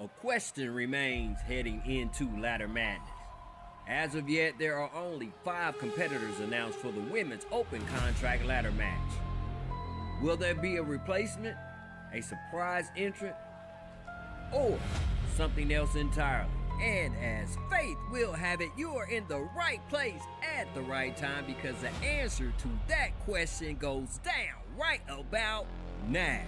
a question remains heading into Ladder Madness. As of yet, there are only 5 competitors announced for the women's open contract ladder match. Will there be a replacement, a surprise entrant, or something else entirely? And as fate will have it, you are in the right place at the right time, because the answer to that question goes down right about now.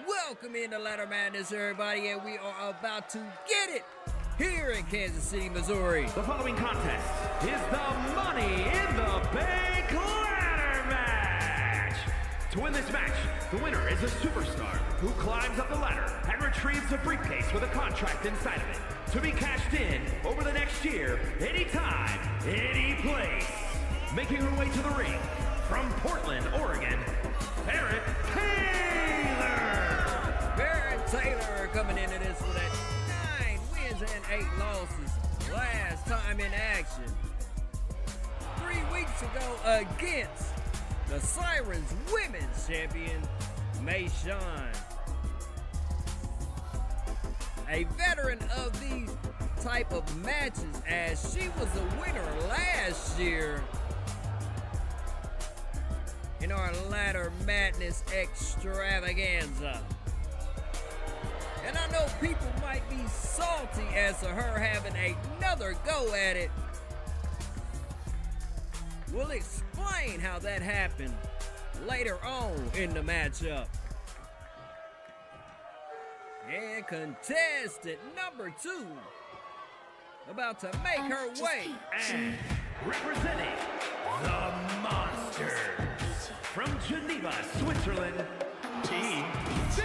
Welcome into Ladder Madness, everybody, and we are about to get it here in Kansas City, Missouri. The following contest is the Money in the Bank Ladder Match. To win this match, the winner is a superstar who climbs up the ladder and retrieves a briefcase with a contract inside of it to be cashed in over the next year, anytime, any place. Making her way to the ring from Portland, Oregon, Barrett Taylor coming into this with 9 wins and 8 losses. Last time in action 3 weeks ago against the Sirens Women's Champion, Mayshawn. A veteran of these type of matches, as she was a winner last year in our Ladder Madness extravaganza. And I know people might be salty as to her having another go at it. We'll explain how that happened later on in the matchup. And contestant number 2, about to make her way. And representing the Monsters from Geneva, Switzerland, Team C.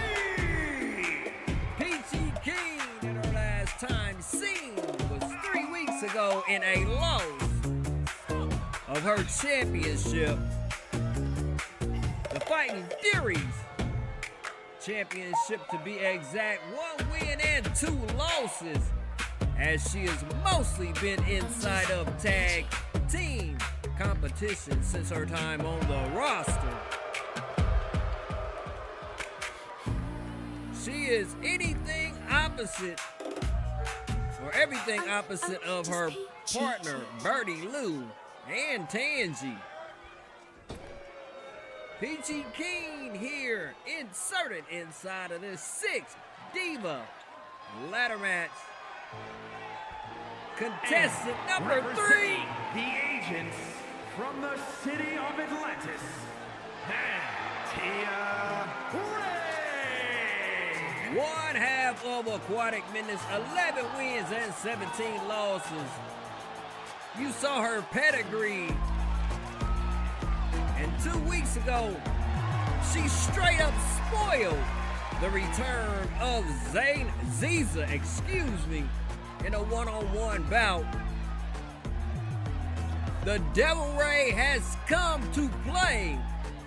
In her last time seen was 3 weeks ago in a loss of her championship. The Fighting Furies championship, to be exact. 1 win and 2 losses, as she has mostly been inside of tag team competition since her time on the roster. She is anything opposite, or everything opposite, of her partner, Birdie Lou and Tangi. Peachy Keen here, inserted inside of this 6 Diva ladder match. Contestant number 3. The agents from the city of Atlantis, Tia. One half of Aquatic Menace, 11 wins and 17 losses. You saw her pedigree. And 2 weeks ago, she straight up spoiled the return of Zeus, in a one-on-one bout. The Devil Ray has come to play.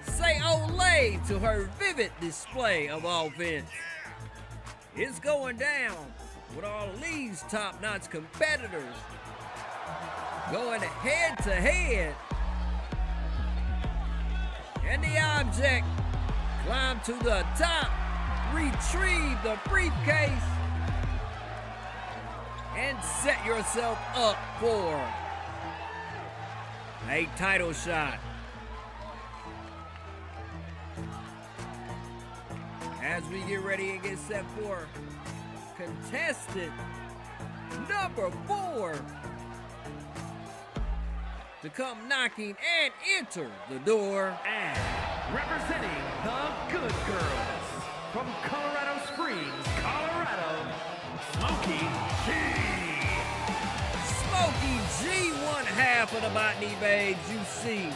Say olé to her vivid display of offense. It's going down with all of these top-notch competitors going head-to-head. And the object climbed to the top, retrieve the briefcase, and set yourself up for a title shot. As we get ready and get set for contestant number 4 to come knocking and enter the door. And representing the Good Girls from Colorado Springs, Colorado, Smokey G. Smokey G, one half of the Botany Babes. You see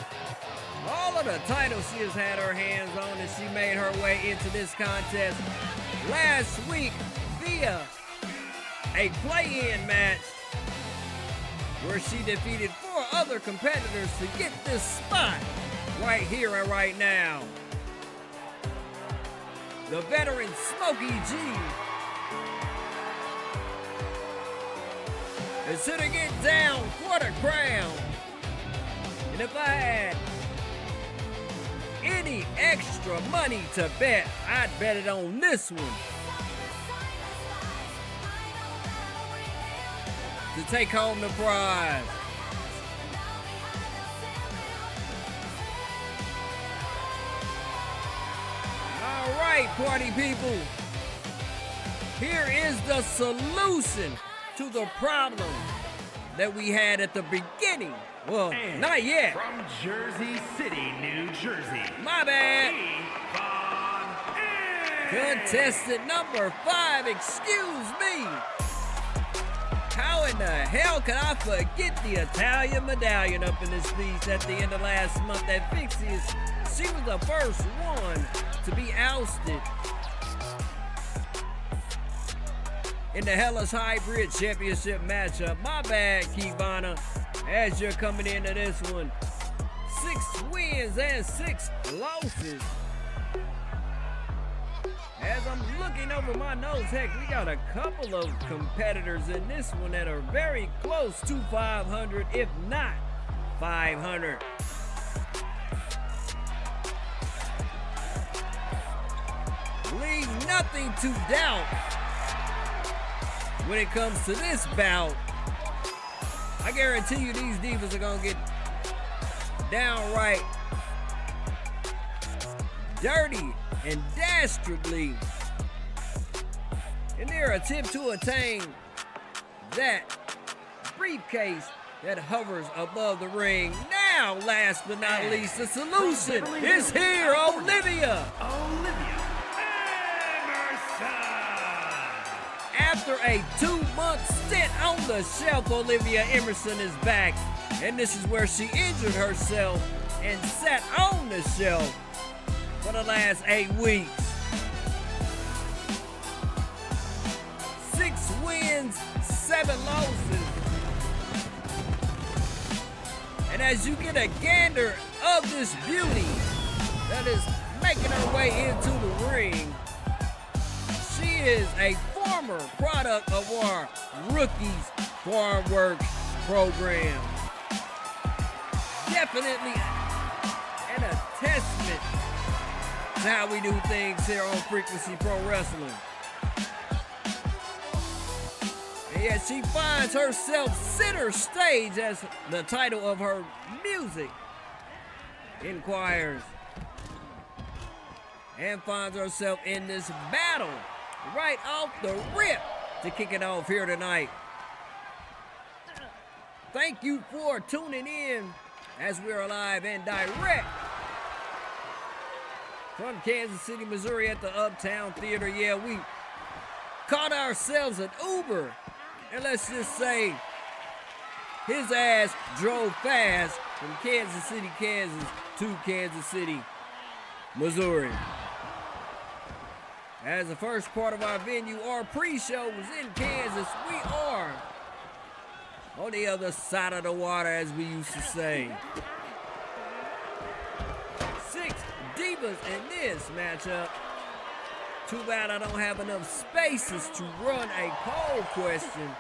all of the titles she has had her hands on as she made her way into this contest last week via a play-in match where she defeated 4 other competitors to get this spot right here and right now. The veteran Smokey G instead of getting down for the crown. And if I had any extra money to bet, I'd bet it on this one to take home the prize. All right, party people. Here is the solution to the problem that we had at the beginning. Well, And not yet. From Jersey City, New Jersey. My bad. Qwen. Contestant number 5, excuse me. How in the hell could I forget the Italian medallion up in this piece at the end of last month that fixes? She was the first one to be ousted in the Hellas Hybrid Championship matchup. My bad, Kivana, as you're coming into this one. 6 wins and 6 losses. As I'm looking over my notes, heck, we got a couple of competitors in this one that are very close to 500, if not 500. Leave nothing to doubt when it comes to this bout. I guarantee you these divas are gonna get downright dirty and dastardly in their attempt to attain that briefcase that hovers above the ring. Now, last but not least, the solution is here, Olivia. After a 2-month stint on the shelf, Olivia Emerson is back, and this is where she injured herself and sat on the shelf for the last 8 weeks. 6 wins, 7 losses. And as you get a gander of this beauty that is making her way into the ring, she is a former product of our Rookies Farm Works program. Definitely an testament to how we do things here on Frequency Pro Wrestling. And yet she finds herself center stage, as the title of her music inquires, and finds herself in this battle right off the rip to kick it off here tonight. Thank you for tuning in as we're live and direct from Kansas City, Missouri at the Uptown Theater. Yeah, we caught ourselves an Uber, and let's just say his ass drove fast from Kansas City, Kansas to Kansas City, Missouri. As the first part of our venue, our pre-show was in Kansas, we are on the other side of the water, as we used to say. 6 divas in this matchup. Too bad I don't have enough spaces to run a poll question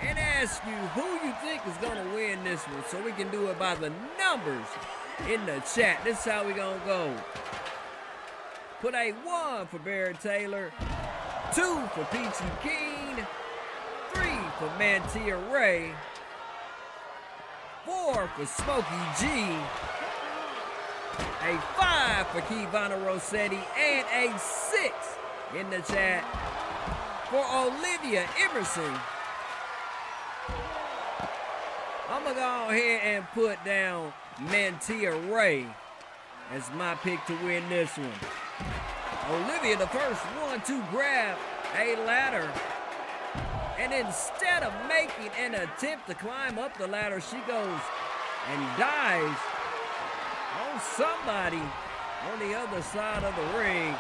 and ask you who you think is going to win this one, so we can do it by the numbers in the chat. This is how we going to go. Put a 1 for Barrett Taylor, 2 for Peachy Keen, 3 for Mantia Ray, 4 for Smokey G, a 5 for Kivana Rossetti, and a 6 in the chat for Olivia Emerson. I'm going to go ahead and put down Mantia Ray as my pick to win this one. Olivia, the first one to grab a ladder, and instead of making an attempt to climb up the ladder, she goes and dies on somebody on the other side of the ring,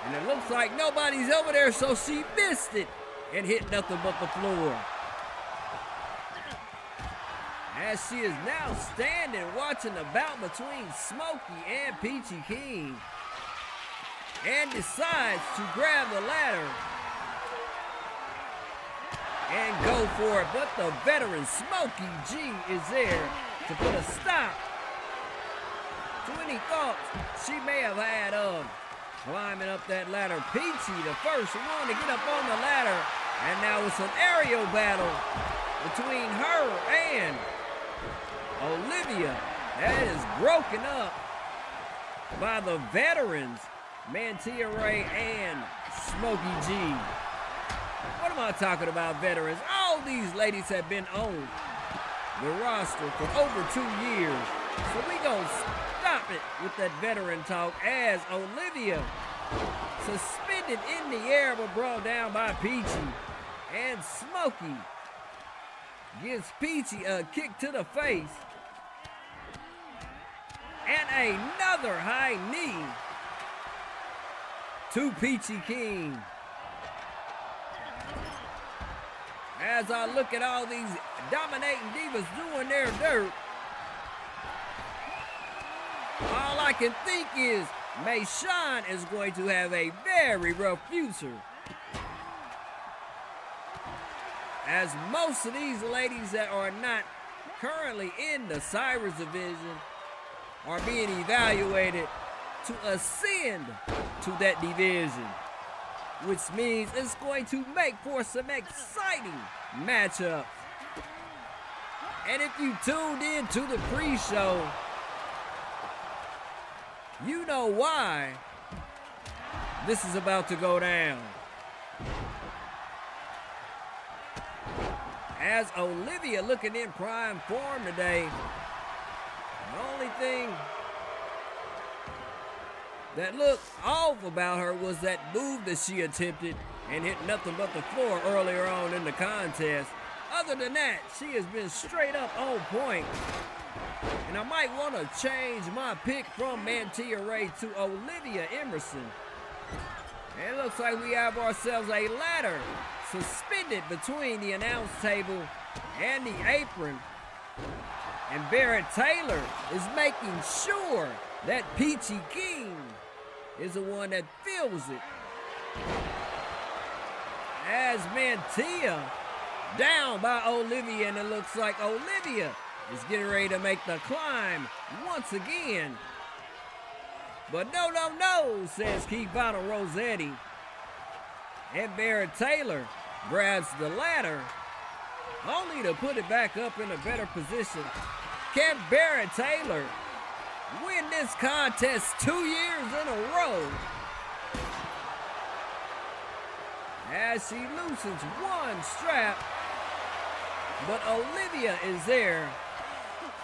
and it looks like nobody's over there, so she missed it and hit nothing but the floor. As she is now standing watching the bout between Smokey and Peachy King, and decides to grab the ladder and go for it, but the veteran Smokey G is there to put a stop to any thoughts she may have had of climbing up that ladder. Peachy, the first one to get up on the ladder, and now it's an aerial battle between her and Olivia. That is broken up by the veterans, Mantia Ray and Smokey G. What am I talking about, veterans? All these ladies have been on the roster for over 2 years. So we gonna stop it with that veteran talk as Olivia suspended in the air but brought down by Peachy. And Smokey gives Peachy a kick to the face. And another high knee to Peachy King. As I look at all these dominating divas doing their dirt, all I can think is Mayshawn is going to have a very rough future, as most of these ladies that are not currently in the Cyrus division are being evaluated to ascend to that division, which means it's going to make for some exciting matchups. And if you tuned in to the pre-show, you know why this is about to go down. As Olivia looking in prime form today, the only thing that looked off about her was that move that she attempted and hit nothing but the floor earlier on in the contest. Other than that, she has been straight up on point. And I might want to change my pick from Mantia Ray to Olivia Emerson. And it looks like we have ourselves a ladder suspended between the announce table and the apron. And Barrett Taylor is making sure that Peachy King is the one that feels it. As Mantia down by Olivia, and it looks like Olivia is getting ready to make the climb once again. But no, no, no, says Kivana Rossetti. And Barrett Taylor grabs the ladder, only to put it back up in a better position. Can Barrett Taylor win this contest 2 years in a row? As she loosens one strap, but Olivia is there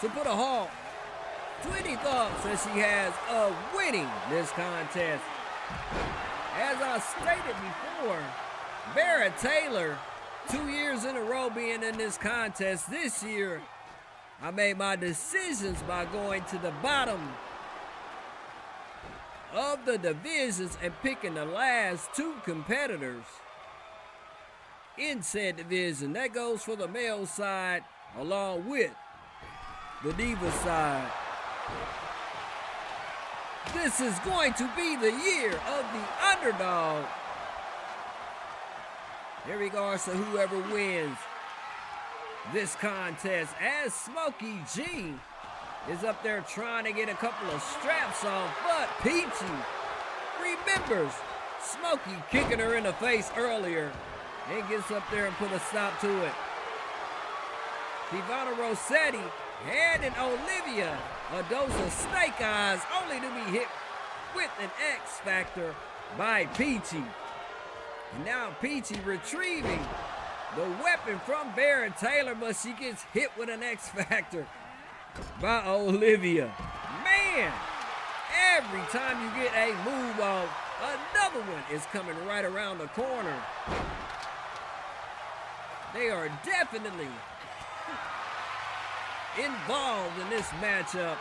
to put a halt to any thoughts that she has of winning this contest. As I stated before, Barrett Taylor, 2 years in a row being in this contest. This year, I made my decisions by going to the bottom of the divisions and picking the last 2 competitors in said division. That goes for the male side along with the diva side. This is going to be the year of the underdog. In regards to whoever wins this contest, as Smokey G is up there trying to get a couple of straps off, but Peachy remembers Smokey kicking her in the face earlier and gets up there and put a stop to it. Kivana Rossetti handing Olivia a dose of snake eyes, only to be hit with an X Factor by Peachy. And now Peachy retrieving the weapon from Barrett Taylor, but she gets hit with an X Factor by Olivia. Man, every time you get a move off, another one is coming right around the corner. They are definitely involved in this matchup,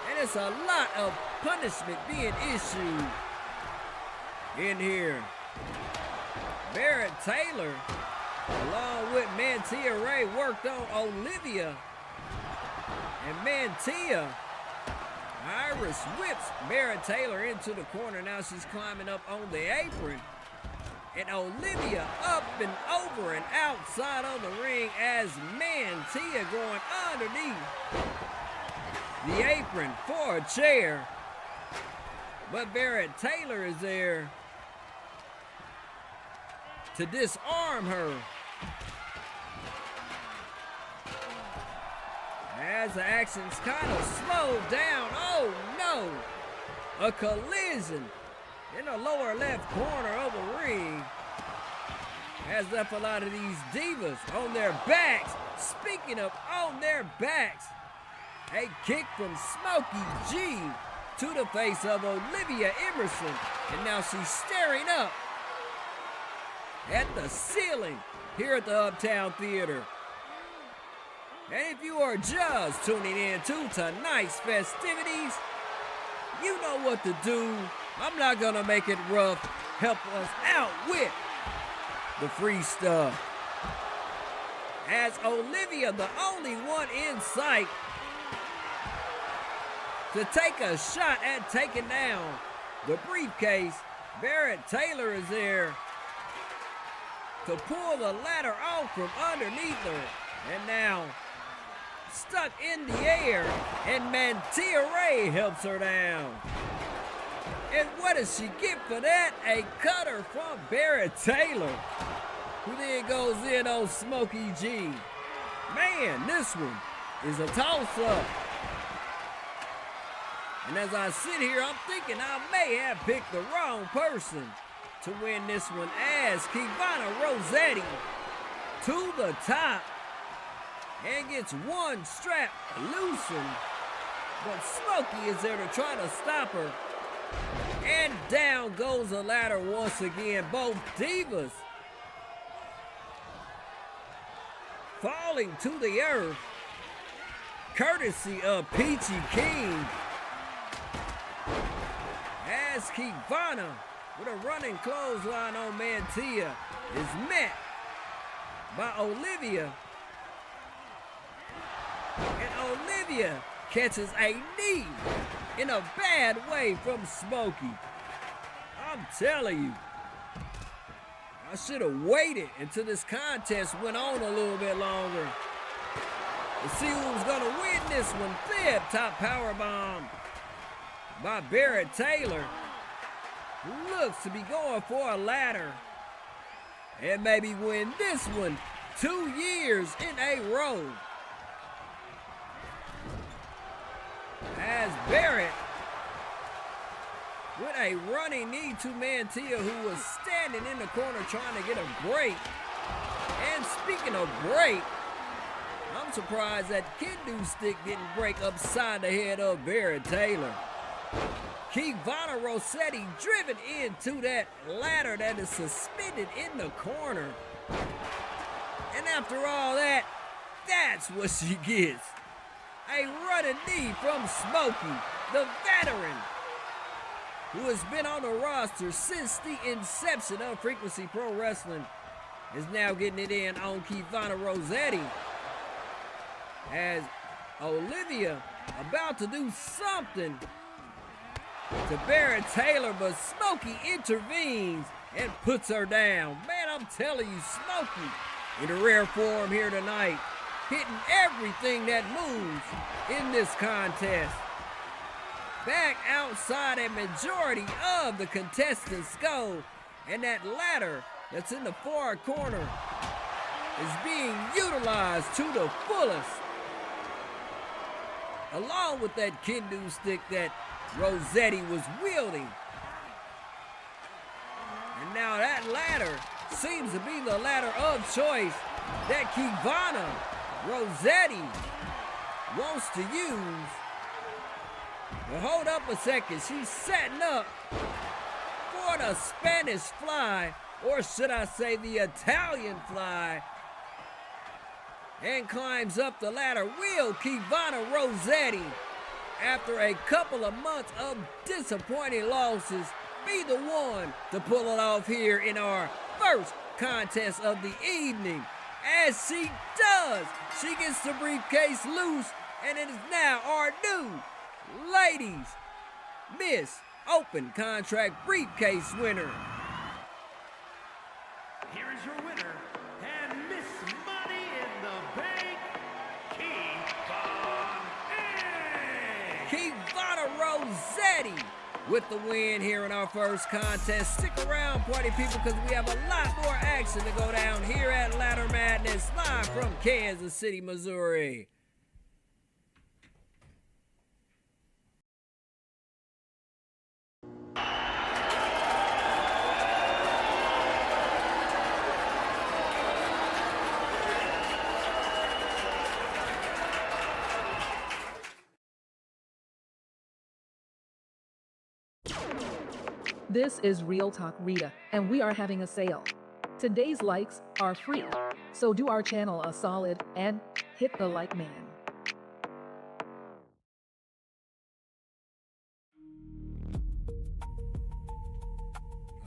and it's a lot of punishment being issued in here. Barrett Taylor, along with Mantia Ray, worked on Olivia, and Mantia Irish whips Barrett Taylor into the corner. Now she's climbing up on the apron, And Olivia up and over and outside of the ring as Mantia going underneath the apron for a chair. But Barrett Taylor is there to disarm her. As the action's kind of slowed down. Oh no! A collision in the lower left corner of the ring has left a lot of these divas on their backs. Speaking of on their backs, a kick from Smokey G to the face of Olivia Emerson. And now she's staring up at the ceiling here at the Uptown Theater. And if you are just tuning in to tonight's festivities, you know what to do. I'm not gonna make it rough. Help us out with the free stuff. As Olivia, the only one in sight to take a shot at taking down the briefcase, Barrett Taylor is there to pull the ladder off from underneath her. And now, stuck in the air, and Mantia Ray helps her down. And what does she get for that? A cutter from Barrett Taylor, who then goes in on Smokey G. Man, this one is a toss-up. And as I sit here, I'm thinking I may have picked the wrong person to win this one, as Kivana Rossetti to the top and gets one strap loosened, but Smokey is there to try to stop her. And down goes the ladder once again. Both divas falling to the earth, courtesy of Peachy King. As Kivana, with a running clothesline on Mantia, is met by Olivia. And Olivia catches a knee in a bad way from Smokey. I'm telling you, I should have waited until this contest went on a little bit longer to see who was going to win this one. Fib top powerbomb by Barrett Taylor, who looks to be going for a ladder and maybe win this one 2 years in a row. As Barrett, with a running knee to Mantia, who was standing in the corner trying to get a break. And speaking of break, I'm surprised that kendo stick didn't break upside the head of Barrett Taylor. Kivana Rossetti driven into that ladder that is suspended in the corner. And after all that, that's what she gets. A running knee from Smokey, the veteran, who has been on the roster since the inception of Frequency Pro Wrestling, is now getting it in on Kivana Rossetti. As Olivia about to do something to Barrett Taylor, but Smokey intervenes and puts her down. Man, I'm telling you, Smokey in a rare form here tonight, hitting everything that moves in this contest. Back outside, a majority of the contestants go, and that ladder that's in the far corner is being utilized to the fullest, along with that kendo stick that Rossetti was wielding. And now that ladder seems to be the ladder of choice that Kivana Rossetti wants to use. But hold up a second, she's setting up for the Spanish fly, or should I say the Italian fly, and climbs up the ladder. Will Kivana Rossetti, after a couple of months of disappointing losses, be the one to pull it off here in our first contest of the evening? As she does, she gets the briefcase loose, and it is now our new Ladies Miss Open Contract briefcase winner. Zeddy with the win here in our first contest. Stick around, party people, because we have a lot more action to go down here at Ladder Madness, live from Kansas City, Missouri. This is Real Talk Rita, and we are having a sale. Today's likes are free, so do our channel a solid and hit the like man.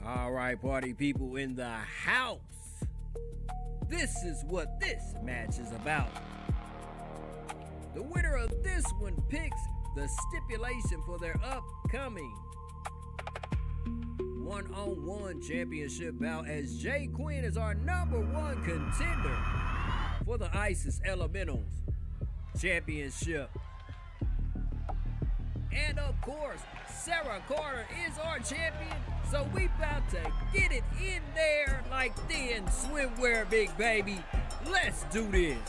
All right, party people in the house. This is what this match is about. The winner of this one picks the stipulation for their upcoming one-on-one championship bout, as Qwen is our #1 contender for the ISIS Elementals Championship. And of course, Sara Carter is our champion, so we about to get it in there like thin swimwear, big baby. Let's do this.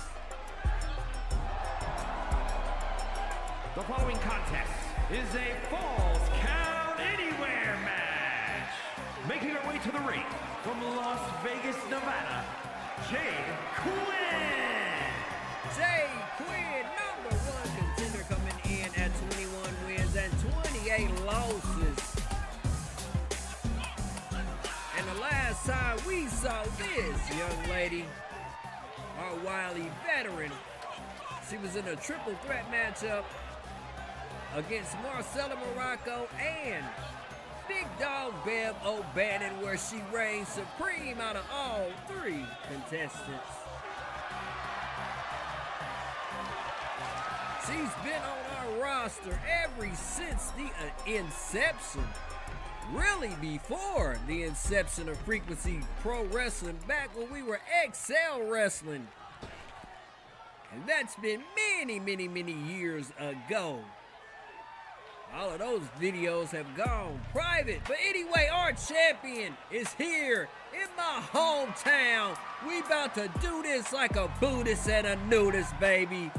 The following contest is a Falls Count Anywhere match. Making our way to the ring from Las Vegas, Nevada, Qwen. Qwen, #1 contender, coming in at 21 wins and 28 losses. And the last time we saw this young lady, our wily veteran, she was in a triple threat matchup against Marcella Morocco and Big Dog Bev O'Bannon, where she reigned supreme out of all 3 contestants. She's been on our roster ever since the inception, really before the inception of Frequency Pro Wrestling, back when we were XL Wrestling. And that's been many, many, many years ago. All of those videos have gone private. But anyway, our champion is here in my hometown. We about to do this like a Buddhist and a nudist, baby.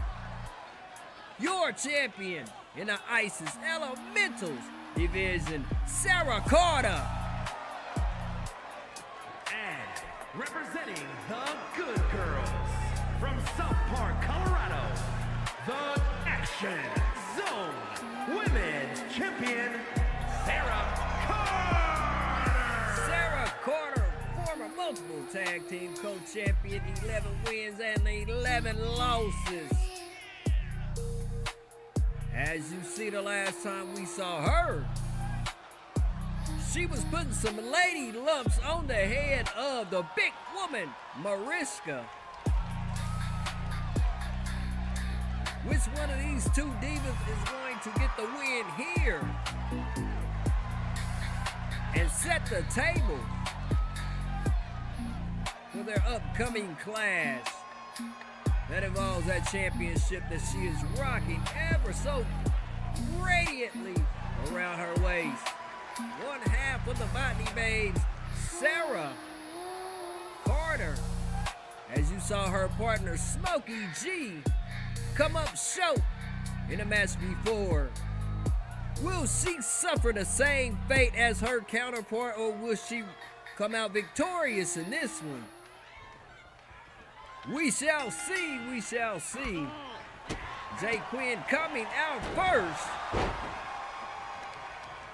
Your champion in the ISIS Elementals division, Sara Carter. And representing the Good Girls from South Park, Colorado, the Action Zone Women's Champion, Sara Carter. Sara Carter, former multiple tag team co-champion, 11 wins and 11 losses. As you see, the last time we saw her, she was putting some lady lumps on the head of the big woman, Mariska. Which one of these 2 divas is going to get the win here and set the table for their upcoming clash that involves that championship that she is rocking ever so radiantly around her waist? One half of the Botany Babes, Sara Carter, as you saw her partner Smokey G come up short in the match before. Will she suffer the same fate as her counterpart, or will she come out victorious in this one? We shall see, we shall see. Qwen coming out first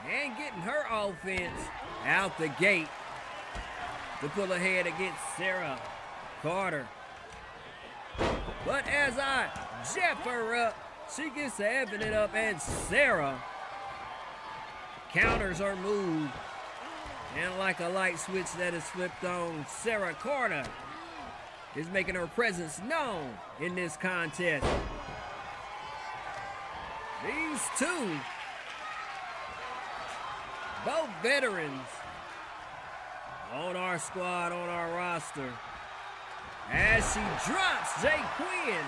and getting her offense out the gate to pull ahead against Sara Carter. But as I jab her up, she gets to effing it up, and Sara counters her move. And like a light switch that is flipped on, Sara Carter is making her presence known in this contest. These 2, both veterans on our squad, on our roster, as she drops Qwen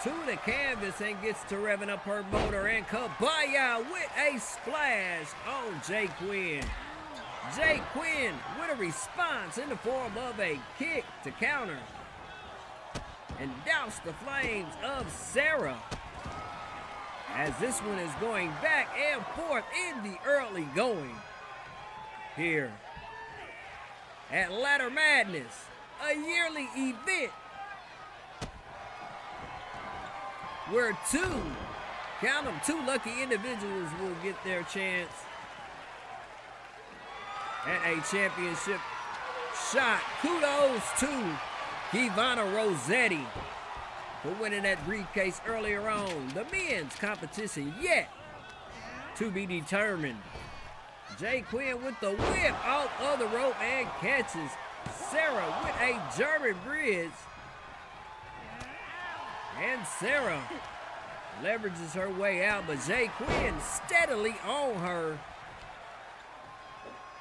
to the canvas and gets to revving up her motor, and Kabaya with a splash on Qwen. Qwen with a response in the form of a kick to counter and douse the flames of Sara, as this one is going back and forth in the early going here at Ladder Madness, a yearly event where two lucky individuals will get their chance at a championship shot. Kudos to Ivana Rossetti for winning that briefcase earlier on. The men's competition yet to be determined. Qwen with the whip off of the rope and catches Sara with a German bridge. And Sara leverages her way out, but Qwen steadily on her.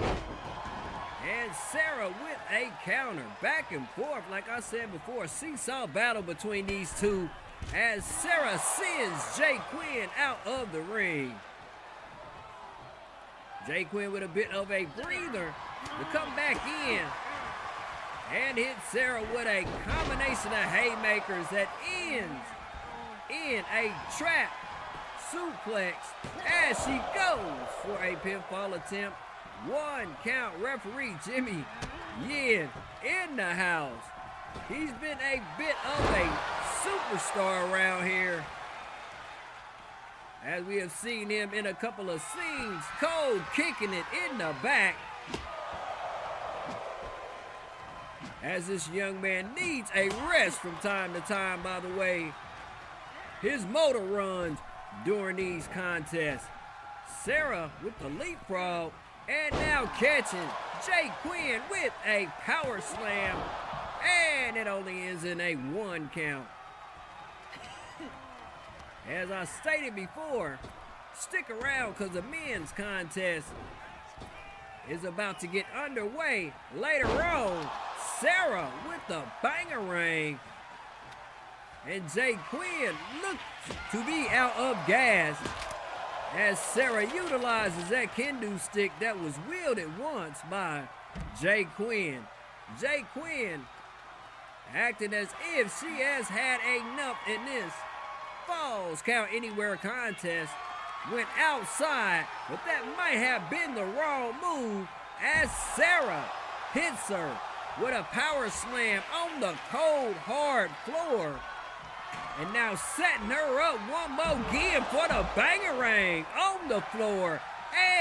And Sara with a counter. Back and forth, like I said before, seesaw battle between these two as Sara sends Qwen out of the ring. Qwen with a bit of a breather to come back in and hit Sara with a combination of haymakers that ends in a trap suplex as she goes for a pinfall attempt. 1 count. Referee Jimmy Yin in the house. He's been a bit of a superstar around here, as we have seen him in a couple of scenes. Cold kicking it in the back, as this young man needs a rest from time to time, by the way. His motor runs during these contests. Sara with the leapfrog, and now catching Qwen with a power slam, and it only ends in a 1 count. As I stated before, stick around because the men's contest is about to get underway later on. Sara with the bangerang, and Qwen looks to be out of gas as Sara utilizes that kendo stick that was wielded once by Qwen. Qwen acting as if she has had enough in this Falls Count Anywhere contest. Went outside, but that might have been the wrong move as Sara hits her with a power slam on the cold, hard floor. And now setting her up one more again for the bangerang on the floor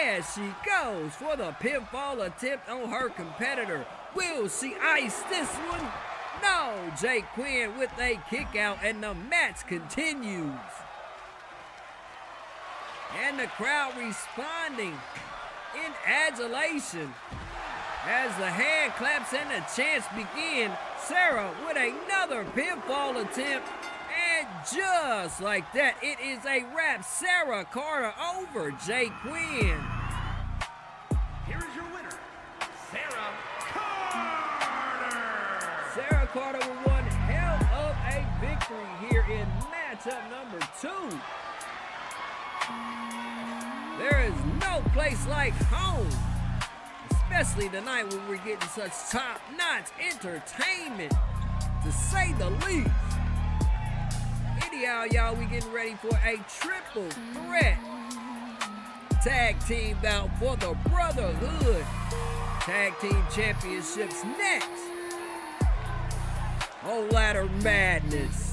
as she goes for the pinfall attempt on her competitor. Will she ice this one? No, Qwen with a kick out, and the match continues. And the crowd responding in adulation as the hand claps and the chants begin. Sara with another pinfall attempt, and just like that, it is a wrap. Sara Carter over Qwen. Here is your winner, Sara Carter. Sara Carter with one hell of a victory here in matchup number 2. There is no place like home, especially tonight when we're getting such top-notch entertainment, to say the least. Anyhow, y'all, we getting ready for a triple threat tag team bout for the Brotherhood Tag Team Championships next on Ladder Madness.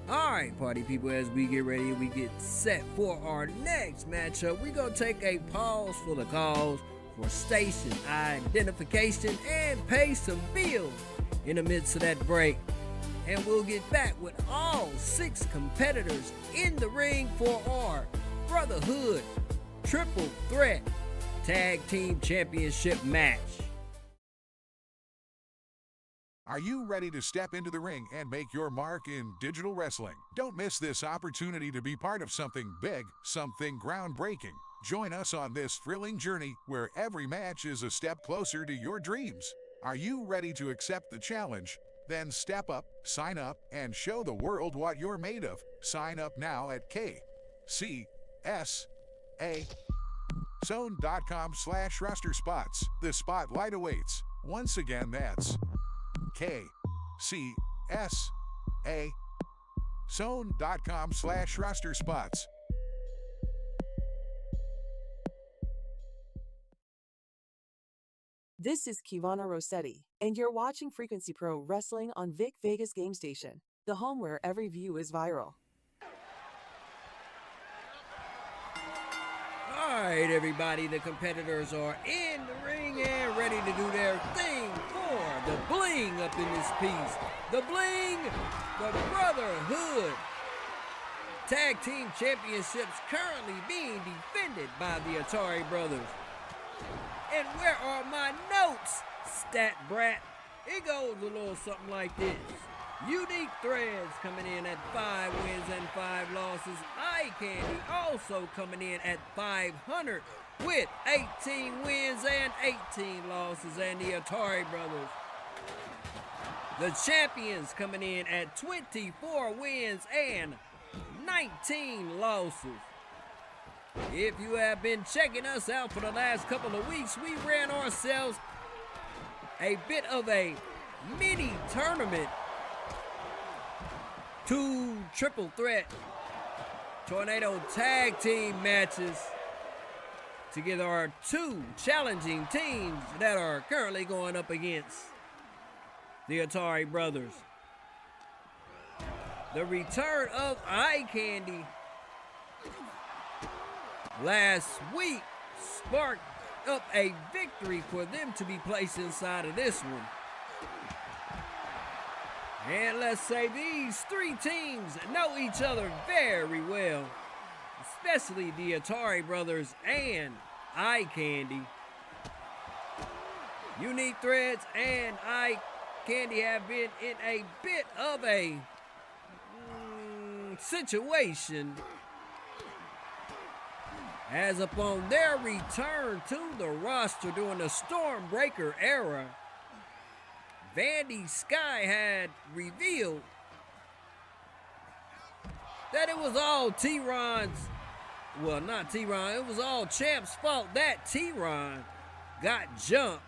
Alright, party people, as we get ready, we get set for our next matchup. We're going to take a pause for the cause for station identification and pay some bills in the midst of that break. And we'll get back with all 6 competitors in the ring for our Brotherhood Triple Threat Tag Team Championship match. Are you ready to step into the ring and make your mark in digital wrestling? Don't miss this opportunity to be part of something big, something groundbreaking. Join us on this thrilling journey where every match is a step closer to your dreams. Are you ready to accept the challenge? Then step up, sign up, and show the world what you're made of. Sign up now at KCSA.com/roster spots. The spotlight awaits. Once again, that's KCSA.com/roster spots. This is Kivana Rossetti, and you're watching Frequency Pro Wrestling on Vic Vegas Game Station, the home where every view is viral. Alright, everybody, the competitors are in the ring and ready to do their thing for the bling up in this piece. The bling, the Brotherhood Tag Team Championships currently being defended by the Atari Brothers. And where are my notes, stat brat? It goes a little something like this. Unique Threads coming in at 5 wins and 5 losses. Eye Candy also coming in at 500 with 18 wins and 18 losses. And the Atari Brothers, the champions, coming in at 24 wins and 19 losses. If you have been checking us out for the last couple of weeks, we ran ourselves a bit of a mini tournament. 2 triple threat tornado tag team matches together are 2 challenging teams that are currently going up against the Atari Brothers. The return of Eye Candy last week sparked up a victory for them to be placed inside of this one. And let's say these 3 teams know each other very well, especially the Atari Brothers and Eye Candy. Unique Threads and Eye Candy have been in a bit of a situation as upon their return to the roster during the Stormbreaker era, Vandy Sky had revealed that it was all T-Ron's, well, not T-Ron, it was all Champ's fault that T-Ron got jumped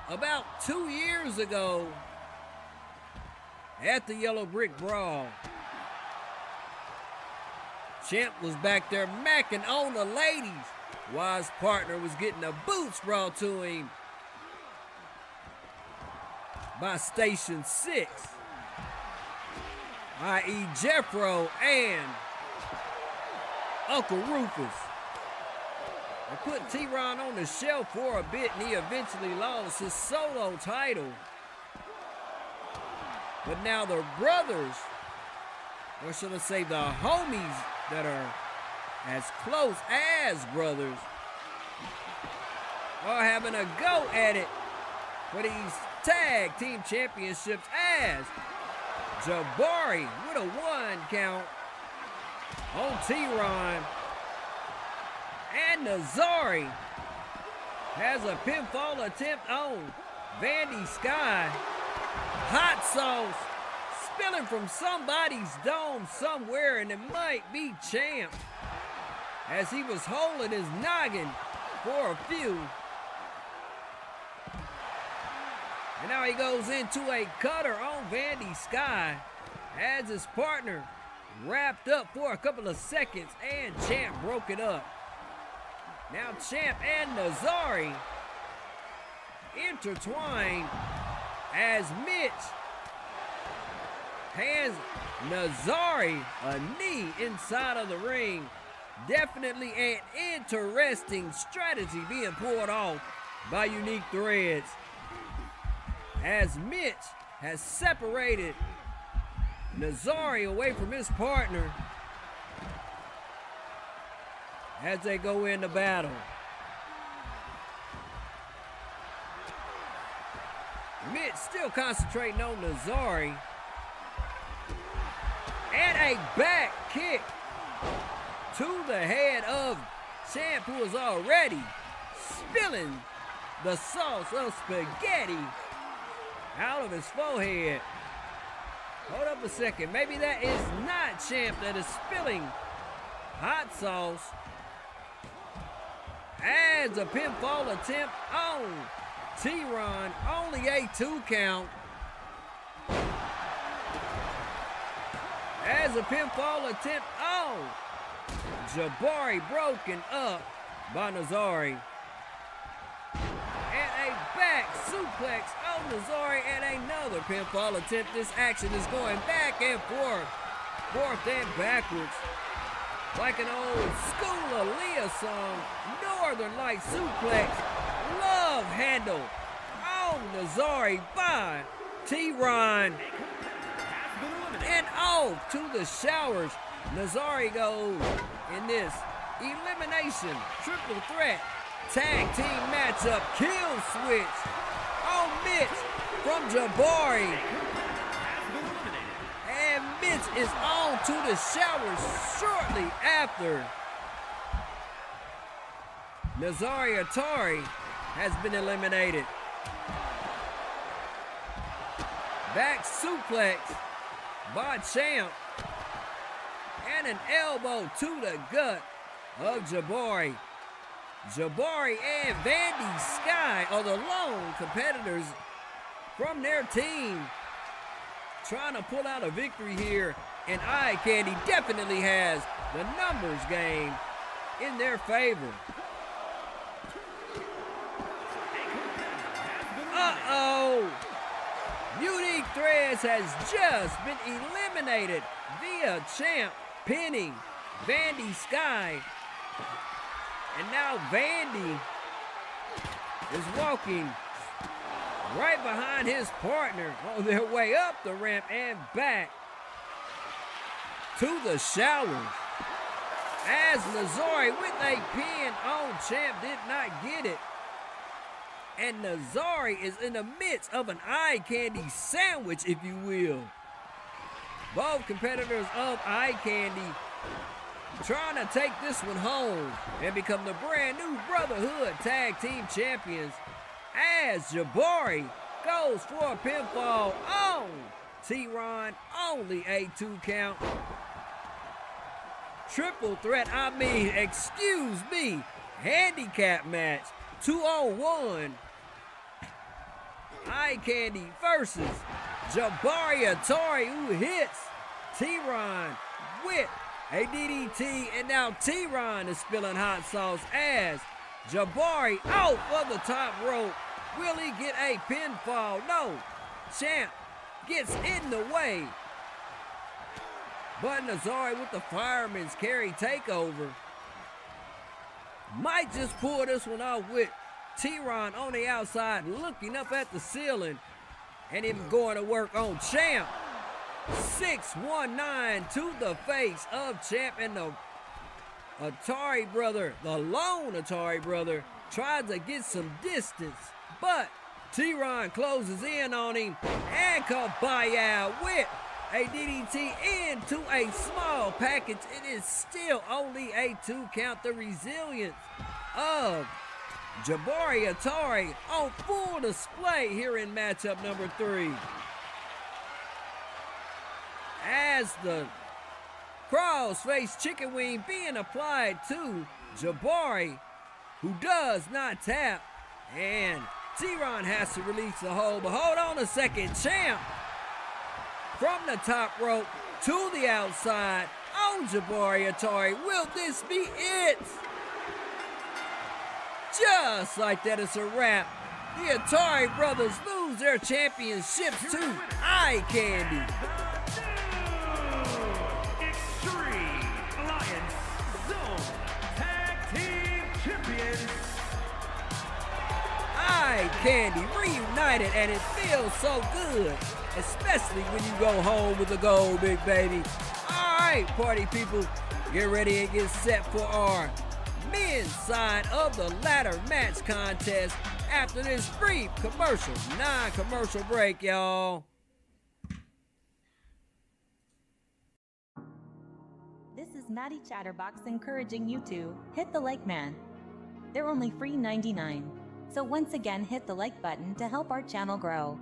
about 2 years ago at the Yellow Brick Brawl. Champ was back there macking on the ladies while his partner was getting the boots brought to him by Station 6, i.e. Jeffro and Uncle Rufus. They put T-Ron on the shelf for a bit and he eventually lost his solo title. But now the brothers, or should I say the homies that are as close as brothers, are having a go at it for these tag team championships as Jabari with a 1 count on T-Ron, and Nazari has a pinfall attempt on Vandy Sky. Hot sauce spilling from somebody's dome somewhere, and it might be Champ, as he was holding his noggin for a few. And now he goes into a cutter on Vandy Sky as his partner wrapped up for a couple of seconds and Champ broke it up. Now Champ and Nazari intertwined as Mitch Hands Nazari a knee inside of the ring. Definitely an interesting strategy being pulled off by Unique Threads, as Mitch has separated Nazari away from his partner as they go into battle. Mitch still concentrating on Nazari. And a back kick to the head of Champ, who is already spilling the sauce of spaghetti out of his forehead. Hold up a second. Maybe that is not Champ that is spilling hot sauce. As a pinfall attempt on T-Ron, only a 2 count. As a pinfall attempt on Jabari, broken up by Nazari. And a back suplex on Nazari and another pinfall attempt. This action is going back and forth and backwards. Like an old school Aaliyah song, Northern Light suplex, love handle on Nazari by T-Ron. And off to the showers. Nazari goes in this elimination triple threat tag team matchup. Kill switch on Mitch from Jabari. And Mitch is on to the showers shortly after. Nazari Atari has been eliminated. Back suplex by Champ. And an elbow to the gut of Jabari. Jabari and Vandy Sky are the lone competitors from their team trying to pull out a victory here. And Eye Candy definitely has the numbers game in their favor. Uh-oh! Unique Threads has just been eliminated via Champ pinning Vandy Sky. And now Vandy is walking right behind his partner on their way up the ramp and back to the showers. As Nazari with a pin on Champ did not get it. And Nazari is in the midst of an eye candy sandwich, if you will. Both competitors of eye candy trying to take this one home and become the brand new Brotherhood Tag Team Champions, as Jabari goes for a pinfall on T-Ron, only a 2 count. Triple threat, excuse me, handicap match, 2-on-1. Eye Candy versus Jabari Atari, who hits T-Ron with a DDT, and now T-Ron is spilling hot sauce as Jabari out of the top rope. Will he get a pinfall? No. Champ gets in the way. But Nazari with the fireman's carry takeover might just pull this one off with T-Ron on the outside looking up at the ceiling and him going to work on Champ. 619 to the face of Champ, and the Atari brother, the lone Atari brother, tries to get some distance, but T-Ron closes in on him and Kabaya with a DDT into a small package. It is still only a 2 count. The resilience of Jabari Atari on full display here in matchup number 3. As the crossface chicken wing being applied to Jabari, who does not tap, and T-Ron has to release the hold. But hold on a second, Champ from the top rope to the outside on Jabari Atari. Will this be it? Just like that, it's a wrap. The Atari brothers lose their championships to Eye Candy. Zone Tag Team Champions. Eye candy reunited, and it feels so good, especially when you go home with the gold, big baby. All right, party people, get ready and get set for our men's side of the ladder match contest after this brief commercial, non-commercial break, y'all. This is Maddie Chatterbox encouraging you to hit the like man. They're only free 99. So once again, hit the like button to help our channel grow.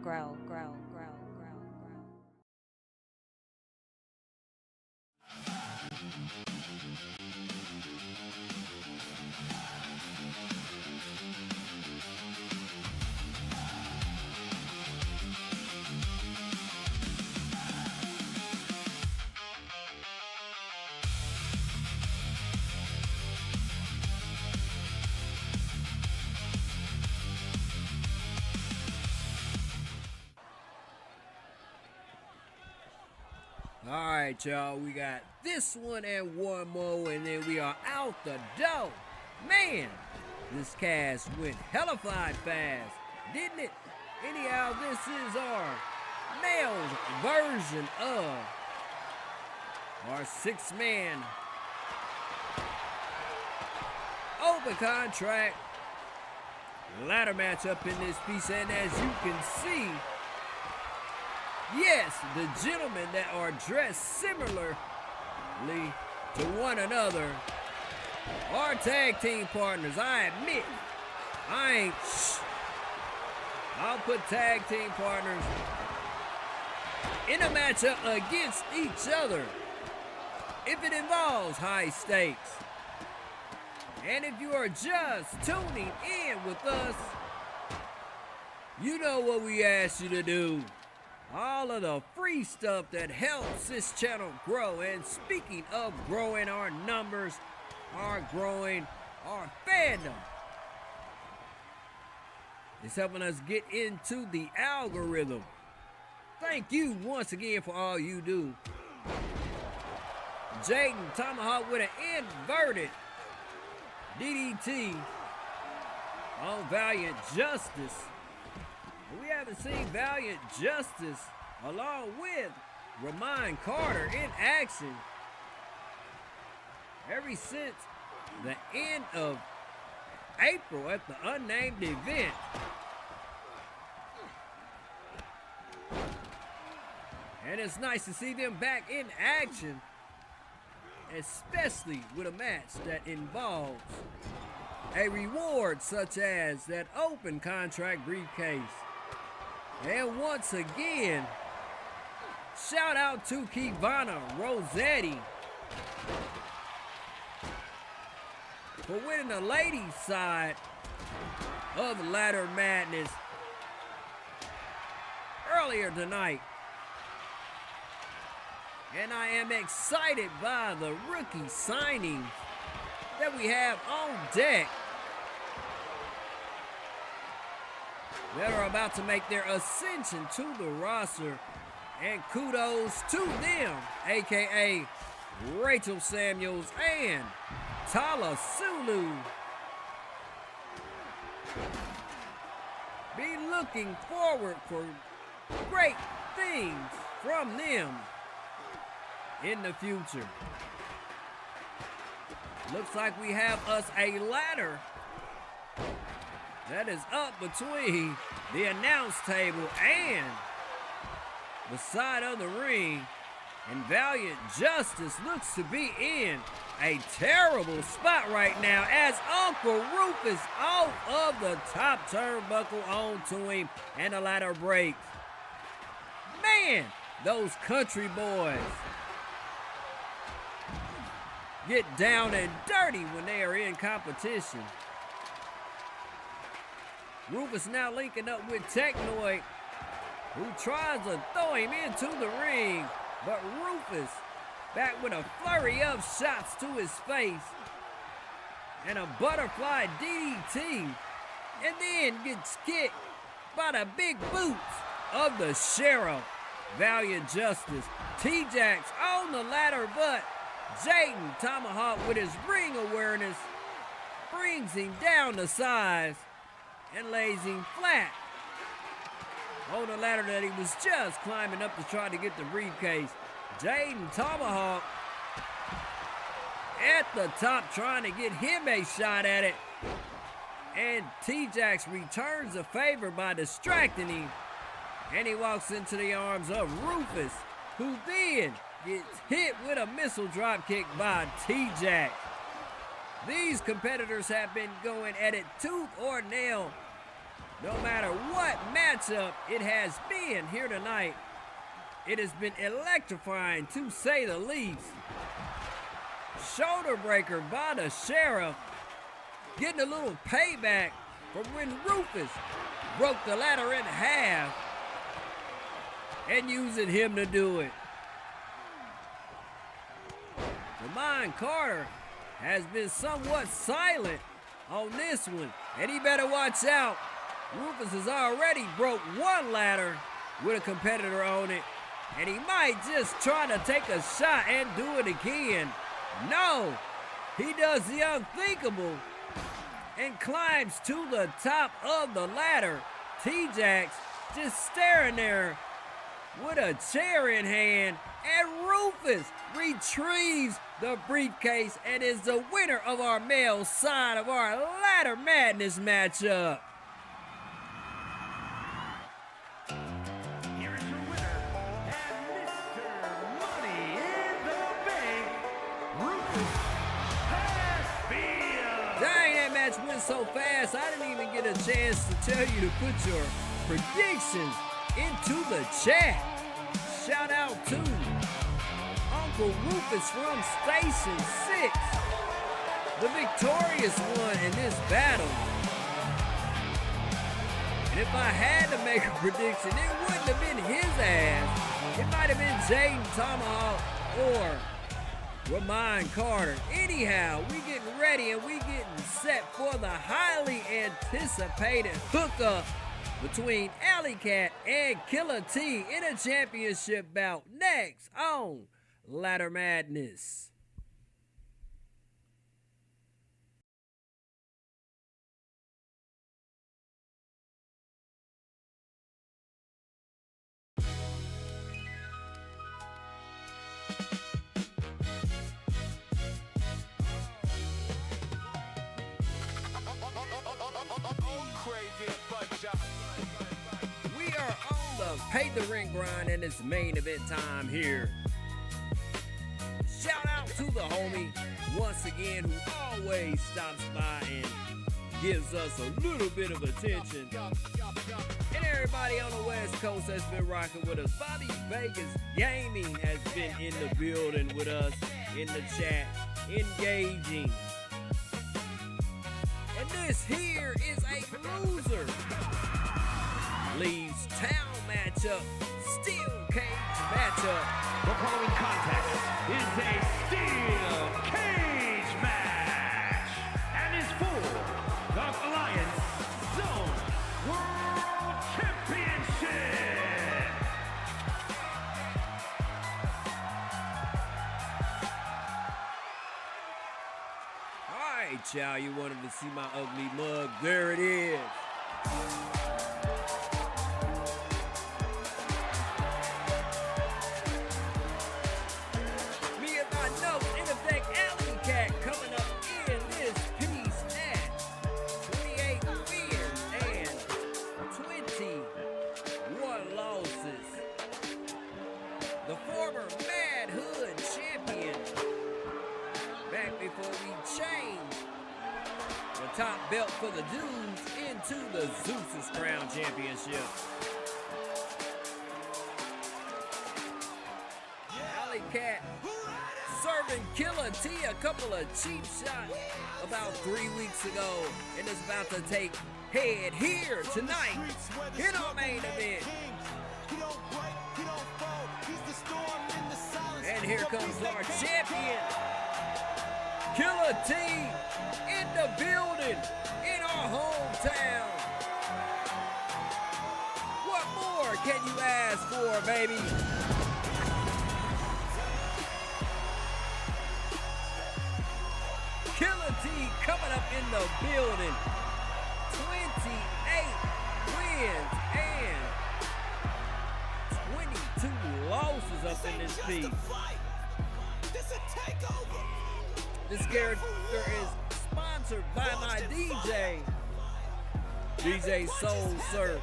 All right, y'all, we got this one and one more, and then we are out the door. Man, this cast went hellified fast, didn't it? Anyhow, this is our male's version of our six-man open contract ladder match up in this piece, and as you can see, yes, the gentlemen that are dressed similarly to one another are tag team partners. I admit, I'll put tag team partners in a matchup against each other if it involves high stakes. And if you are just tuning in with us, you know what we ask you to do. All of the free stuff that helps this channel grow. And speaking of growing our numbers, growing our fandom, it's helping us get into the algorithm. Thank you once again for all you do. Jaden Tomahawk with an inverted DDT on Valiant Justice. We haven't seen Valiant Justice along with Ramon Carter in action ever since the end of April at the unnamed event. And it's nice to see them back in action, especially with a match that involves a reward such as that open contract briefcase. And once again, shout out to Kivana Rossetti for winning the ladies' side of the Ladder Madness earlier tonight. And I am excited by the rookie signings that we have on deck that are about to make their ascension to the roster. And kudos to them, aka Rachel Samuels and Tala Sulu. Be looking forward for great things from them in the future. Looks like we have us a ladder that is up between the announce table and the side of the ring. And Valiant Justice looks to be in a terrible spot right now as Uncle Rufus off of the top turnbuckle onto him, and the ladder breaks. Man, those country boys get down and dirty when they are in competition. Rufus now linking up with Technoid, who tries to throw him into the ring, but Rufus back with a flurry of shots to his face and a butterfly DDT, and then gets kicked by the big boots of the Sheriff. Valiant Justice. T-Jax on the ladder, but Jaden Tomahawk with his ring awareness brings him down to size and lays him flat on the ladder that he was just climbing up to try to get the briefcase. Jaden Tomahawk at the top trying to get him a shot at it. And T-Jax returns the favor by distracting him. And he walks into the arms of Rufus, who then gets hit with a missile drop kick by T-Jax. These competitors have been going at it tooth or nail. No matter what matchup it has been here tonight, it has been electrifying to say the least. Shoulder breaker by the Sheriff, getting a little payback from when Rufus broke the ladder in half and using him to do it. Lamont Carter has been somewhat silent on this one, and he better watch out. Rufus has already broke one ladder with a competitor on it, and he might just try to take a shot and do it again. No, he does the unthinkable and climbs to the top of the ladder. T-Jax just staring there with a chair in hand, and Rufus retrieves the briefcase and is the winner of our male side of our Ladder Madness matchup. Here is your winner, and Mr. Money in the Bank, Rufus Hasfield. Dang, that match went so fast, I didn't even get a chance to tell you to put your predictions into the chat. Shout out to Uncle Rufus from Station 6, the victorious one in this battle. And if I had to make a prediction, it wouldn't have been his ass. It might have been Jaden Tomahawk or Ramon Carter. Anyhow, we getting ready and we getting set for the highly anticipated hookup between Alley Cat and Killa T in a championship bout next on Ladder Madness. We are on the pay the ring grind and it's main event time here. Shout out to the homie once again who always stops by and gives us a little bit of attention. And everybody on the West Coast has been rocking with us. Bobby Vegas Gaming has been in the building with us in the chat, engaging. And this here is a loser. Leaves town matchup, steel cage matchup. The following contest is a steel cage match and is for the Alliance Zone World Championship. All right, y'all, you wanted to see my ugly mug. There it is. Coming up in this piece at 28 wins and 21 losses. The former Mad Hood champion, back before we changed the top belt for the dudes into the Zeus Crown Championship. Alley Cat serving Killa T a couple of cheap shots about 3 weeks ago, and is about to take head here tonight in our main event. And here comes our champion, Killa T, in the building, in our hometown. What more can you ask for, baby? Squad up in the building. 28 wins and 22 losses up in this piece. This character is sponsored by my DJ, DJ Soul Surf,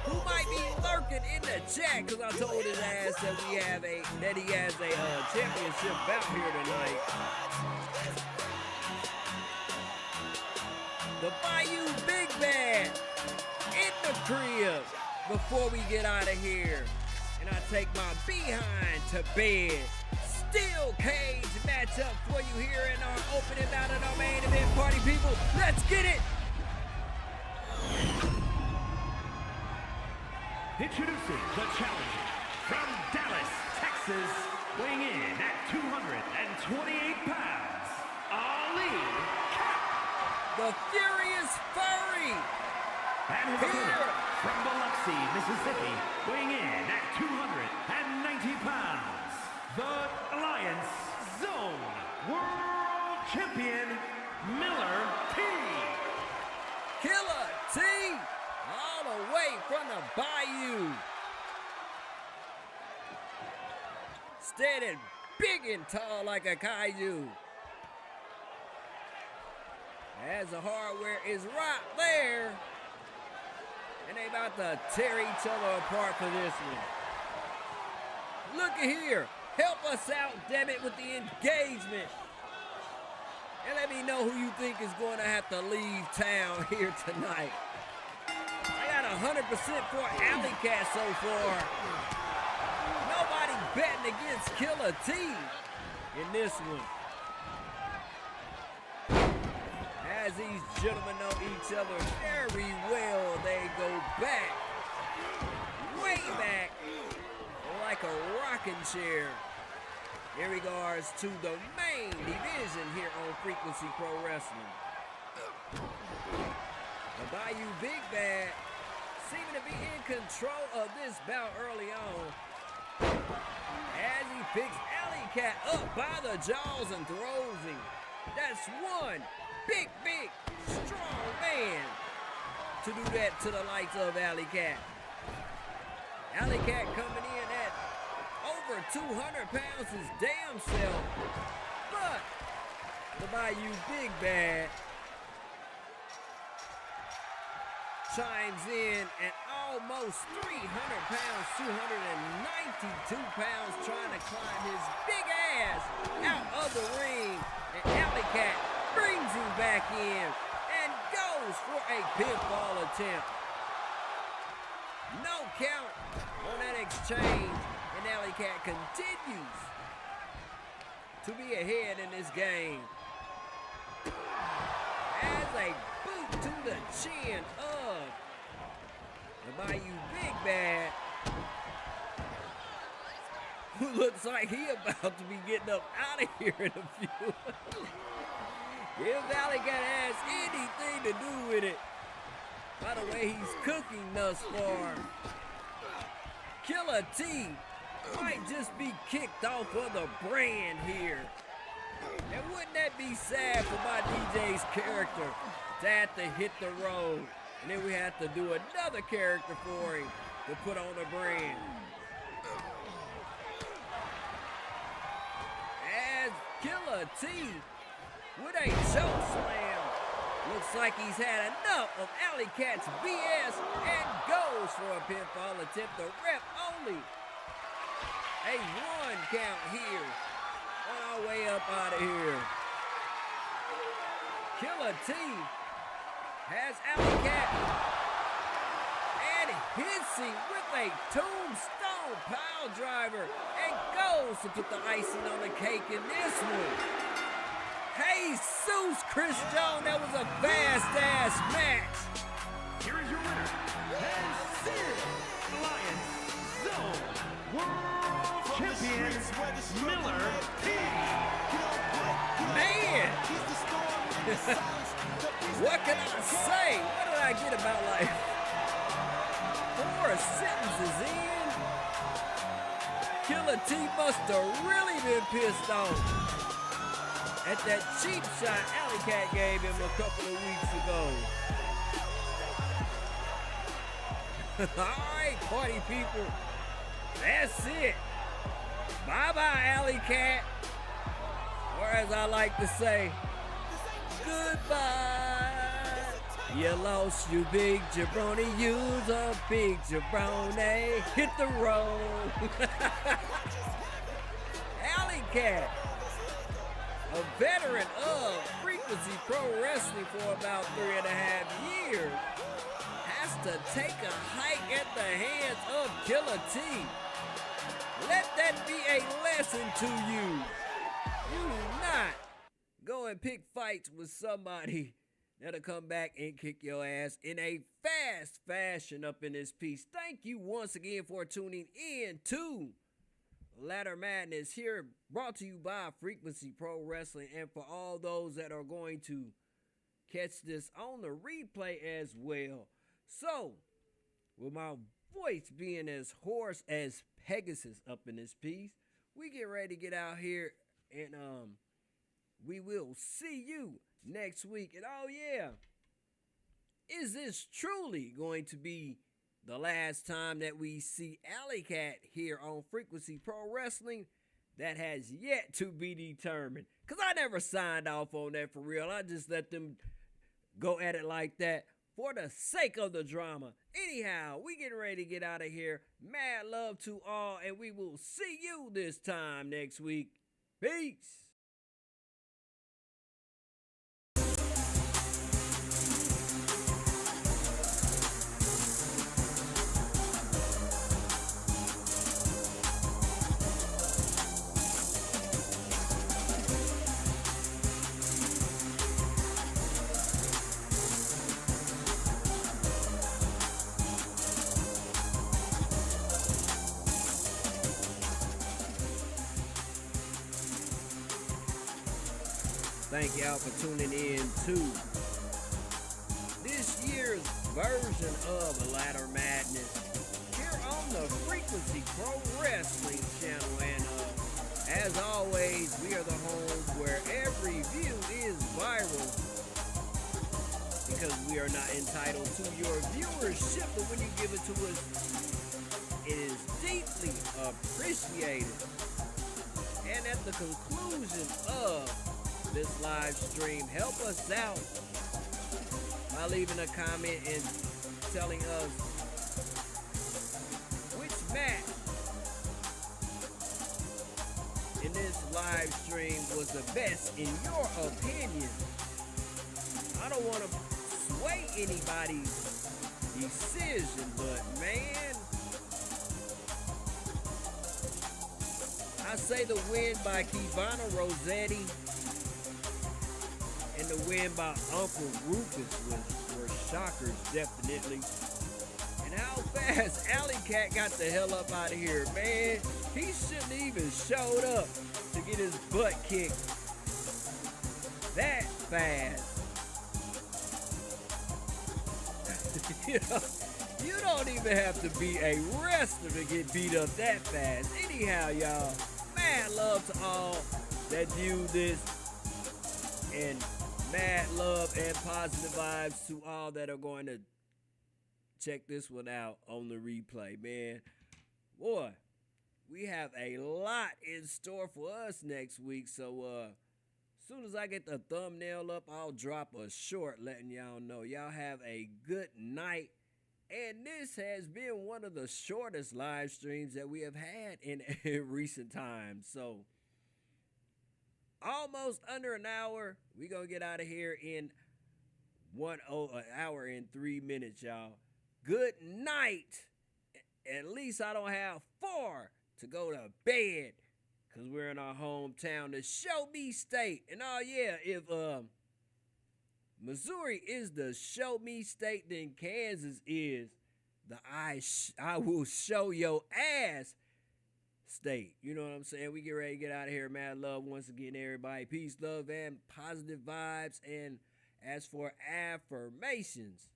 who might be lurking in the chat because I told his ass that he has a championship bout here tonight. The Bayou Big Bad in the crib before we get out of here. And I take my behind to bed. Steel cage matchup for you here in our opening bout of our main event, party people. Let's get it! Introducing the challenger from Dallas, Texas, weighing in at 228 pounds, Ali Cap. The Furious Furry. And his opponent from Biloxi, Mississippi, weighing in at 290 pounds, the Alliance Zone World Champion, Miller T. Killa T. All the way from the Bayou. Standing big and tall like a kaiju. As the hardware is right there. And they about to tear each other apart for this one. Look at here. Help us out, damn it, with the engagement. And let me know who you think is going to have to leave town here tonight. I got 100% for Alley Cat so far. Nobody betting against Killa T in this one. As these gentlemen know each other very well, they go back, way back, like a rocking chair in regards to the main division here on Frequency Pro Wrestling. The Bayou Big Bad seeming to be in control of this bout early on as he picks Alley Cat up by the jaws and throws him. That's one big, strong man to do that to the likes of Alley Cat. Alley Cat coming in at over 200 pounds his damn self, but the Bayou Big Bad chimes in at almost 300 pounds, 292 pounds, trying to climb his big ass out of the ring, and Alley Cat brings him back in and goes for a pinfall attempt. No count on that exchange, and Alley Cat continues to be ahead in this game. As a boot to the chin of the Bayou Big Bad, who looks like he about to be getting up out of here in a few. If Alley Cat has anything to do with it, by the way he's cooking thus far, Killa T might just be kicked off of the brand here. And wouldn't that be sad for my DJ's character to have to hit the road, and then we have to do another character for him to put on the brand. As Killa T with a choke slam, looks like he's had enough of Alley Cat's BS and goes for a pinfall attempt. The ref only a 1 count here on our way up out of here. Killa T has Alley Cat and hits him with a tombstone pile driver and goes to put the icing on the cake in this one. Hey, Zeus, Chris Jones, that was a fast-ass match. Here is your winner, and still Alliance Zone World Champion, Miller T. Man! What can I say? What did I get about like 4 sentences in? Killa T must have really been pissed off. at that cheap shot Alley Cat gave him a couple of weeks ago. All right, party people. That's it. Bye-bye, Alley Cat. Or as I like to say, goodbye. You lost, you big jabroni. You's a big jabroni. Hit the road. Alley Cat, a veteran of Frequency Pro Wrestling for about 3.5 years, has to take a hike at the hands of Killa T. Let that be a lesson to you. You do not go and pick fights with somebody that'll come back and kick your ass in a fast fashion up in this piece. Thank you once again for tuning in to Ladder Madness here, brought to you by Frequency Pro Wrestling, and for all those that are going to catch this on the replay as well. So, with my voice being as hoarse as Pegasus up in this piece, we get ready to get out here, and we will see you next week. And oh yeah, is this truly going to be the last time that we see Alley Cat here on Frequency Pro Wrestling? That has yet to be determined, because I never signed off on that for real. I just let them go at it like that for the sake of the drama. Anyhow, we getting ready to get out of here. Mad love to all, and we will see you this time next week. Peace. Thank y'all for tuning in to this year's version of Ladder Madness here on the Frequency Pro Wrestling channel. And as always, we are the home where every view is viral, because we are not entitled to your viewership, but when you give it to us, it is deeply appreciated. And at the conclusion of this live stream, help us out by leaving a comment and telling us which match in this live stream was the best in your opinion. I don't want to sway anybody's decision, but man, I say the win by Kivana Rossetti and the win by Uncle Rufus were shockers, definitely. And how fast Alley Cat got the hell up out of here, man. He shouldn't even showed up to get his butt kicked that fast. You know, you don't even have to be a wrestler to get beat up that fast. Anyhow, y'all, mad love to all that view this, and mad love and positive vibes to all that are going to check this one out on the replay, man. Boy, we have a lot in store for us next week, so as soon as I get the thumbnail up, I'll drop a short letting y'all know. Y'all have a good night, and this has been one of the shortest live streams that we have had in recent times, so almost under an hour. We gonna get out of here in an hour and 3 minutes, y'all. Good night. At least I don't have far to go to bed, because we're in our hometown, the Show Me State. And oh yeah, if Missouri is the Show Me State, then Kansas is the I will show your ass state. You know what I'm saying? We get ready to get out of here. Mad love once again, everybody. Peace, love, and positive vibes. And as for affirmations,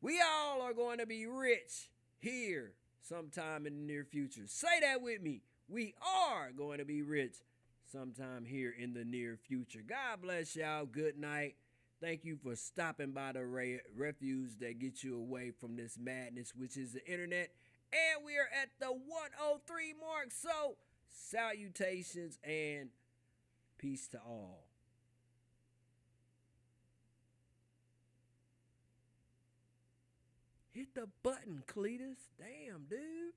we all are going to be rich here sometime in the near future. Say that with me. We are going to be rich sometime here in the near future. God bless y'all. Good night. Thank you for stopping by the refuge that gets you away from this madness, which is the internet. And we are at the 103 mark. So, salutations and peace to all. Hit the button, Cletus. Damn, dude.